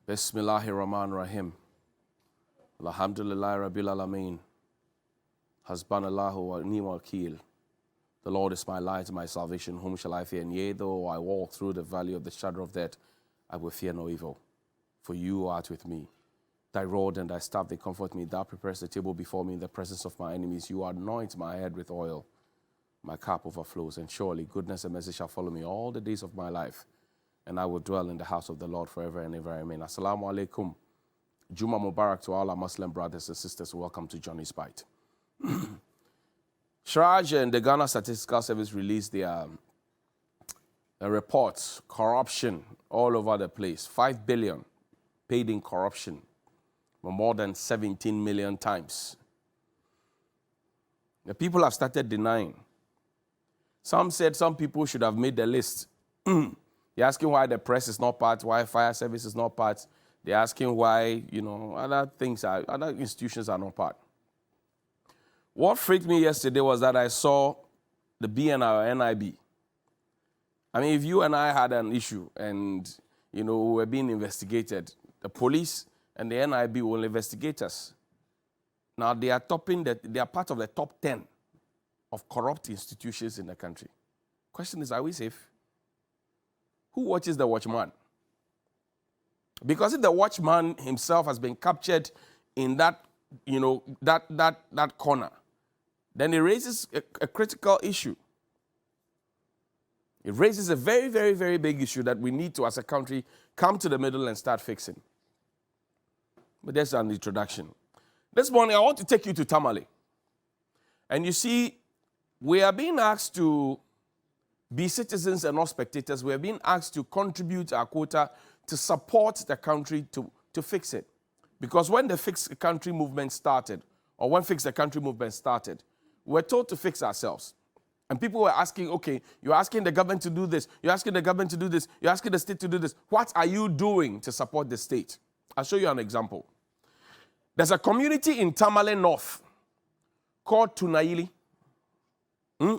Bismillahirrahmanirrahim. Alhamdulillah Rabbil Alameen. Hasbanallahu wa ni'mal wakeel. The Lord is my light and my salvation. Whom shall I fear? And yea, though I walk through the valley of the shadow of death, I will fear no evil. For you art with me. Thy rod and thy staff, they comfort me. Thou preparest the table before me in the presence of my enemies. You anoint my head with oil. My cup overflows. And surely goodness and mercy shall follow me all the days of my life. And I will dwell in the house of the Lord forever and ever. Amen. Assalamu alaikum. Juma Mubarak to all our Muslim brothers and sisters. Welcome to Johnnies Bite. Shraj and the Ghana Statistical Service released their reports, corruption all over the place. 5 billion paid in corruption, more than 17 million times. The people have started denying. Some said some people should have made the list. They're asking why the press is not part, why fire service is not part. They're asking why, other institutions are not part. What freaked me yesterday was that I saw the BNI or NIB. I mean, if you and I had an issue and, we were being investigated, the police and the NIB will investigate us. Now, they are part of the top 10 of corrupt institutions in the country. Question is, are we safe? Who watches the watchman? Because if the watchman himself has been captured in that, that corner, then it raises a critical issue. It raises a very, very, very big issue that we need to, as a country, come to the middle and start fixing. But that's an introduction. This morning, I want to take you to Tamale. And you see, we are being asked to be citizens and not spectators. We are being asked to contribute our quota to support the country to fix it. Because when the Fix the Country movement started, or when Fix the Country movement started, we were told to fix ourselves. And people were asking, okay, you're asking the government to do this, you're asking the government to do this, you're asking the state to do this. What are you doing to support the state? I'll show you an example. There's a community in Tamale North called Tunaili.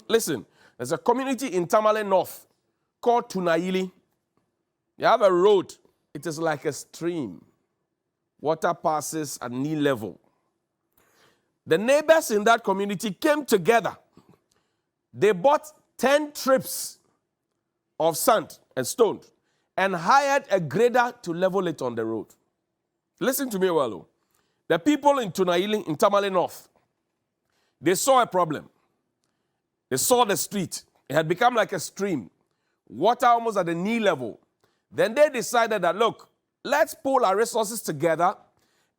Listen, there's a community in Tamale North called Tunaili. You have a road. It is like a stream. Water passes at knee level. The neighbors in that community came together. They bought 10 trips of sand and stone and hired a grader to level it on the road. Listen to me well. The people in Tunaili, in Tamale North, they saw a problem. They saw the street. It had become like a stream. Water almost at the knee level. Then they decided that, look, let's pull our resources together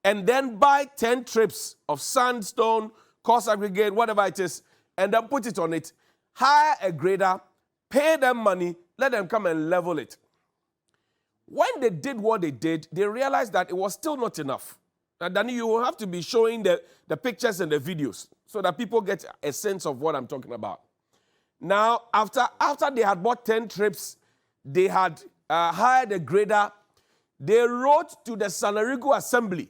and then buy 10 trips of sandstone, coarse aggregate, whatever it is, and then put it on it. Hire a grader, pay them money, let them come and level it. When they did what they did, they realized that it was still not enough. And then you will have to be showing the pictures and the videos so that people get a sense of what I'm talking about. Now, after they had bought 10 trips, they had hired a grader. They wrote to the Sanarigu Assembly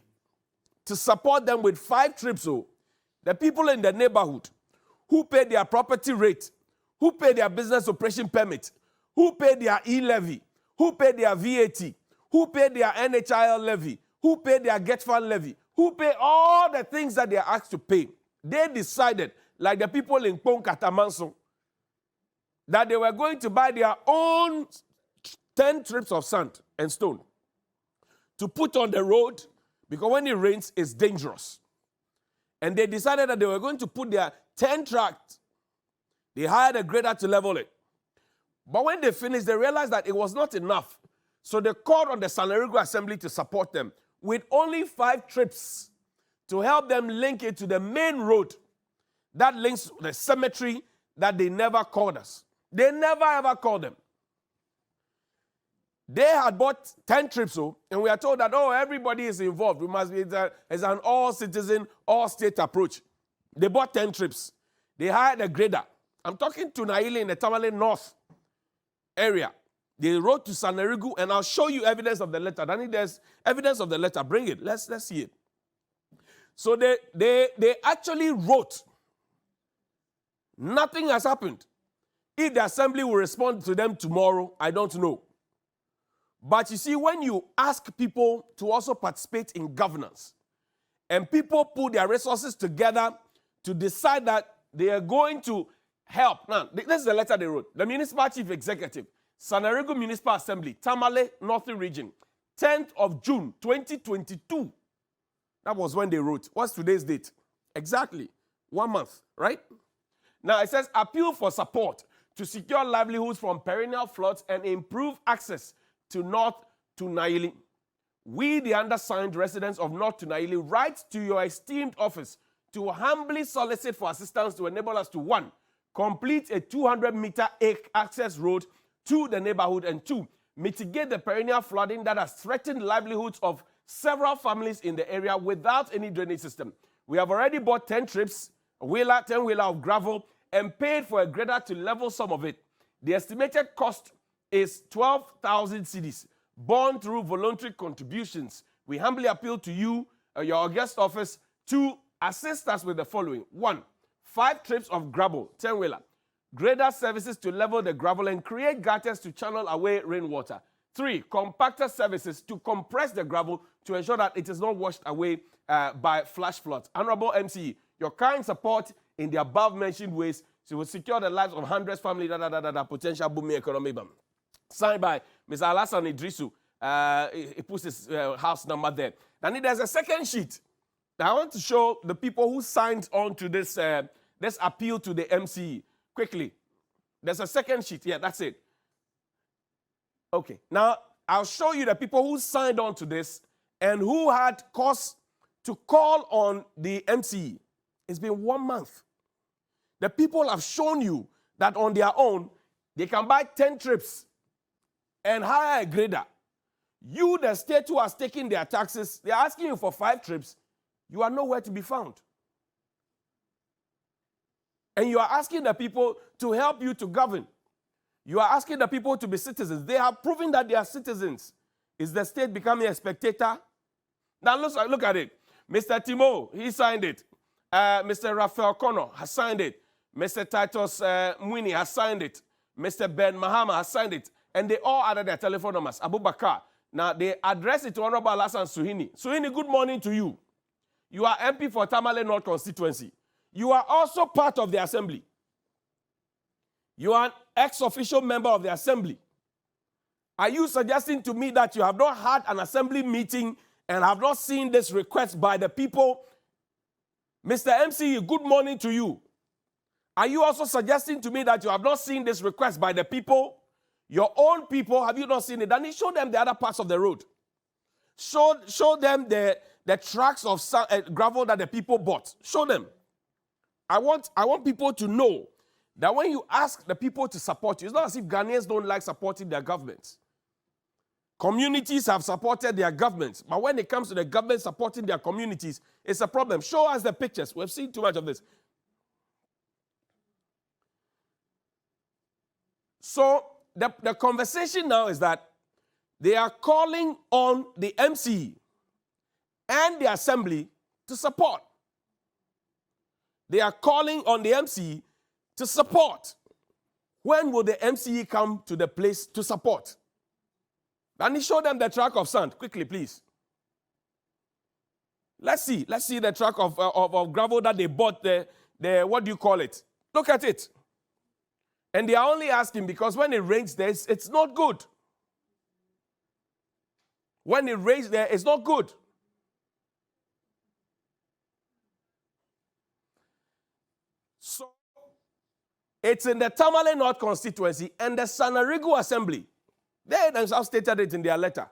to support them with 5 trips. So the people in the neighborhood who paid their property rate, who paid their business operation permit, who paid their e-levy, who paid their VAT, who paid their NHIL levy, who paid their get fund levy, who paid all the things that they are asked to pay. They decided, like the people in Pong Katamanso, that they were going to buy their own 10 trips of sand and stone to put on the road, because when it rains, it's dangerous. And they decided that they were going to put their 10 tracks. They hired a grader to level it. But when they finished, they realized that it was not enough. So they called on the Sanarigu Assembly to support them with only 5 trips to help them link it to the main road that links the cemetery that they never called us. They never ever called them. They had bought 10 trips, and we are told that, everybody is involved. We must be, it's an all-citizen, all-state approach. They bought 10 trips. They hired a grader. I'm talking to Naili in the Tamale North area. They wrote to Sanarigu, and I'll show you evidence of the letter. I think there's evidence of the letter. Bring it. Let's see it. So they actually wrote. Nothing has happened. If the assembly will respond to them tomorrow, I don't know. But you see, when you ask people to also participate in governance, and people put their resources together to decide that they are going to help. Now, this is the letter they wrote. The Municipal Chief Executive, Sanarigu Municipal Assembly, Tamale North Region, 10th of June, 2022. That was when they wrote. What's today's date? Exactly. 1 month, right? Now, it says, appeal for support to secure livelihoods from perennial floods and improve access to North Tunaili. We, the undersigned residents of North Tunaili, write to your esteemed office to humbly solicit for assistance to enable us to, 1, complete a 200-meter access road to the neighborhood, and 2, mitigate the perennial flooding that has threatened livelihoods of several families in the area without any drainage system. We have already bought 10 trips, 10-wheeler of gravel, and paid for a grader to level some of it. The estimated cost is 12,000 cedis, borne through voluntary contributions. We humbly appeal to you, your august office, to assist us with the following. 1, 5 trips of gravel, 10-wheeler, grader services to level the gravel and create gutters to channel away rainwater. 3, compactor services to compress the gravel to ensure that it is not washed away by flash floods. Honorable MCE, your kind support in the above-mentioned ways will secure the lives of hundreds of families, potential booming economy. Signed by Mr. Alassane Idrisu. He puts his house number there. Then there's a second sheet. I want to show the people who signed on to this appeal to the MCE. Quickly. There's a second sheet. Yeah, that's it. Okay. Now, I'll show you the people who signed on to this and who had cause to call on the MCE. It's been 1 month. The people have shown you that on their own, they can buy 10 trips and hire a grader. You, the state who has taken their taxes, they're asking you for 5 trips. You are nowhere to be found. And you are asking the people to help you to govern. You are asking the people to be citizens. They have proven that they are citizens. Is the state becoming a spectator? Now look at it. Mr. Timo, he signed it. Mr. Raphael Connor has signed it. Mr. Titus Mwini has signed it. Mr. Ben Mahama has signed it. And they all added their telephone numbers. Abu Bakar. Now, they address it to Honorable Alassane Suhini. Suhini, good morning to you. You are MP for Tamale North constituency. You are also part of the assembly. You are an ex-official member of the assembly. Are you suggesting to me that you have not had an assembly meeting and have not seen this request by the people? Mr. MCE, good morning to you. Are you also suggesting to me that you have not seen this request by the people? Your own people, have you not seen it? Then show them the other parts of the road. Show them the tracks of gravel that the people bought. Show them. I want people to know that when you ask the people to support you, it's not as if Ghanaians don't like supporting their governments. Communities have supported their governments, but when it comes to the government supporting their communities, it's a problem. Show us the pictures. We've seen too much of this. So the conversation now is that they are calling on the MCE and the assembly to support. They are calling on the MCE to support. When will the MCE come to the place to support? Can you show them the track of sand? Quickly, please. Let's see the track of gravel that they bought, the what do you call it? Look at it. And they are only asking because when it rains there, it's not good. When it rains there, it's not good. So, it's in the Tamale North constituency and the Sanarigu Assembly. They themselves stated it in their letter.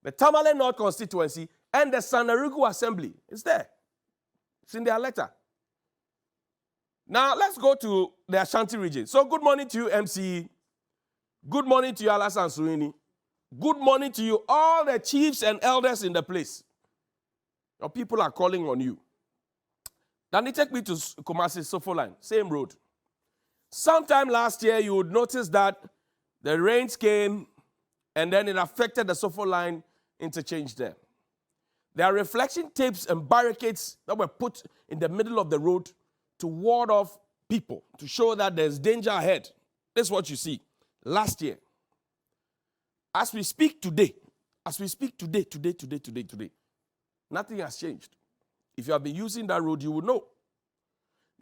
The Tamale North constituency and the Sanarigu Assembly. It's there. It's in their letter. Now, let's go to the Ashanti region. So, good morning to you, MCE. Good morning to you, Alassane Suhini. Good morning to you, all the chiefs and elders in the place. Your people are calling on you. Then they take me to Kumasi Sofoline, same road. Sometime last year, you would notice that the rains came and then it affected the Sofoline interchange there. There are reflection tapes and barricades that were put in the middle of the road to ward off people, to show that there's danger ahead. This is what you see last year. As we speak today, nothing has changed. If you have been using that road, you will know.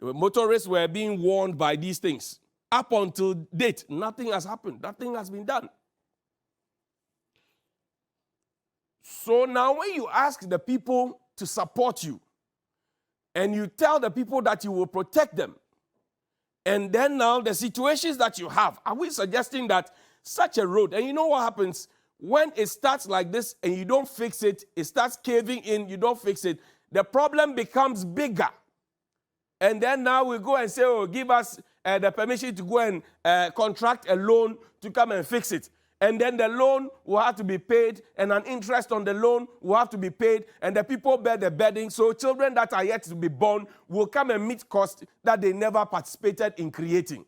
The motorists were being warned by these things. Up until date, nothing has happened. Nothing has been done. So now when you ask the people to support you, and you tell the people that you will protect them, and then now the situations that you have, are we suggesting that such a road, and you know what happens when it starts like this and you don't fix it, it starts caving in, you don't fix it, the problem becomes bigger. And then now we go and say, oh, give us the permission to go and contract a loan to come and fix it. And then the loan will have to be paid, and an interest on the loan will have to be paid, and the people bear the burden. So children that are yet to be born will come and meet costs that they never participated in creating.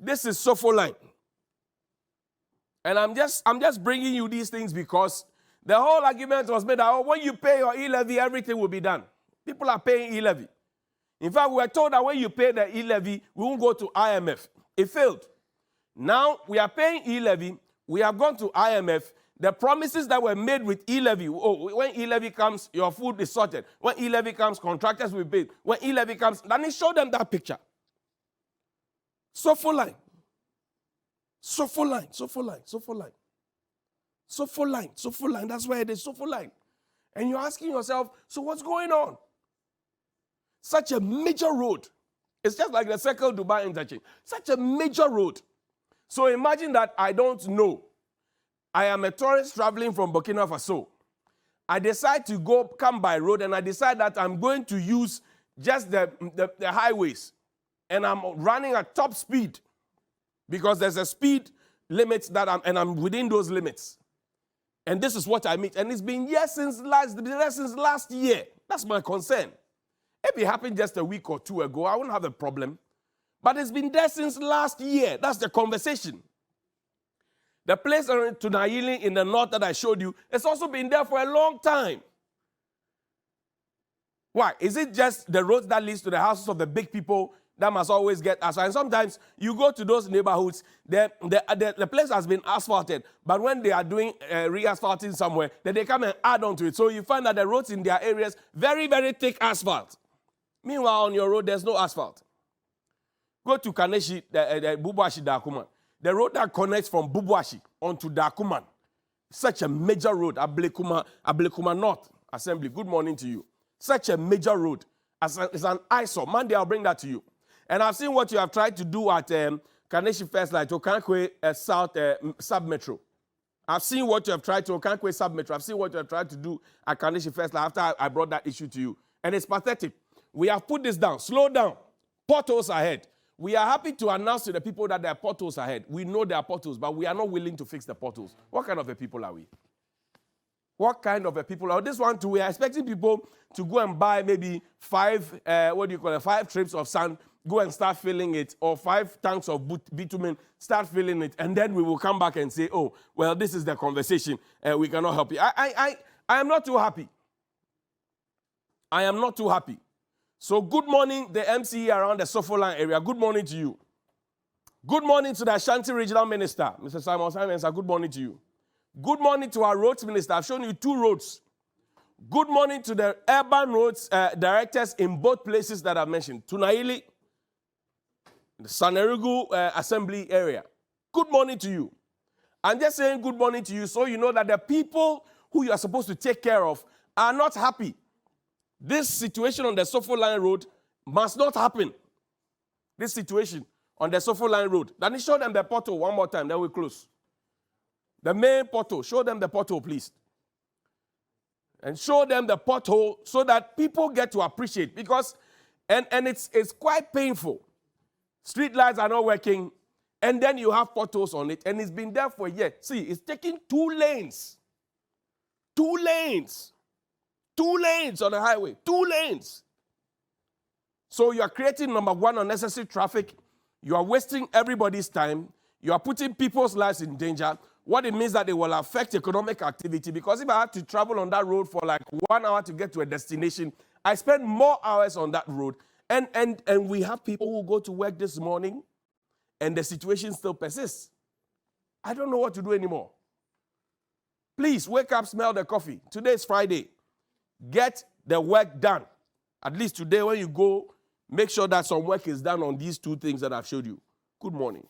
This is Sofoline. And I'm just bringing you these things because the whole argument was made that, oh, when you pay your e-levy, everything will be done. People are paying e-levy. In fact, we were told that when you pay the e-levy, we won't go to IMF. It failed. Now, we are paying e-levy. We have gone to IMF. The promises that were made with e-levy, oh, when e-levy comes, your food is sorted. When e-levy comes, contractors will pay. When e-levy comes, then it showed them that picture. Sofoline. Sofoline. That's where it is, Sofoline. And you're asking yourself, so what's going on? Such a major road. It's just like the Circle Dubai interchange. Such a major road. So imagine that I don't know. I am a tourist traveling from Burkina Faso. I decide to come by road, and I decide that I'm going to use just the highways. And I'm running at top speed because there's a speed limit that I'm within those limits. And this is what I meet. And it's been years since last year. That's my concern. If it happened just a week or two ago, I wouldn't have a problem. But it's been there since last year. That's the conversation. The place around Tunayili in the north that I showed you, it's also been there for a long time. Why? Is it just the roads that leads to the houses of the big people that must always get asphalted? And sometimes you go to those neighborhoods, the place has been asphalted, but when they are doing re-asphalting somewhere, then they come and add on to it. So you find that the roads in their areas, very, very thick asphalt. Meanwhile, on your road, there's no asphalt. Go to Kaneshi, Bubuashi, Dakuman. The road that connects from Bubuashi onto Dakuman. Such a major road. Ablekuma North Assembly. Good morning to you. Such a major road. It's an eyesore. Monday, I'll bring that to you. And I've seen what you have tried to do at Kaneshi First Light, Okankwe South Sub-Metro. I've seen what you have tried to Okankwe Sub-Metro. I've seen what you have tried to do at Kaneshi First Light after I brought that issue to you. And it's pathetic. We have put this down. Slow down. Potholes ahead. We are happy to announce to the people that there are potholes ahead. We know there are potholes, but we are not willing to fix the potholes. What kind of a people are we? What kind of a people are we? This one too, we are expecting people to go and buy maybe 5 trips of sand, go and start filling it, or 5 tanks of bitumen, start filling it, and then we will come back and say, oh, well, this is the conversation. We cannot help you. I am not too happy. I am not too happy. So good morning, the MCE around the Sofoline area. Good morning to you. Good morning to the Ashanti Regional Minister, Mr. Simon sir. Good morning to you. Good morning to our roads minister. I've shown you 2 roads. Good morning to the urban roads directors in both places that I've mentioned. Tunayili, the Sanerigu Assembly area. Good morning to you. I'm just saying good morning to you so you know that the people who you are supposed to take care of are not happy. This situation on the Sofoline Road must not happen. This situation on the Sofoline Road. Then show them the portal one more time, then we close. The main portal. Show them the portal, please. And show them the portal so that people get to appreciate. Because, and it's quite painful. Street lights are not working, and then you have potholes on it, and it's been there for a year. See, it's taking 2 lanes. 2 lanes. 2 lanes on the highway. 2 lanes. So you are creating, number 1, unnecessary traffic. You are wasting everybody's time. You are putting people's lives in danger. What it means that it will affect economic activity. Because if I have to travel on that road for like 1 hour to get to a destination, I spend more hours on that road. And we have people who go to work this morning, and the situation still persists. I don't know what to do anymore. Please wake up, smell the coffee. Today is Friday. Get the work done. At least today when you go, make sure that some work is done on these two things that I've showed you. Good morning.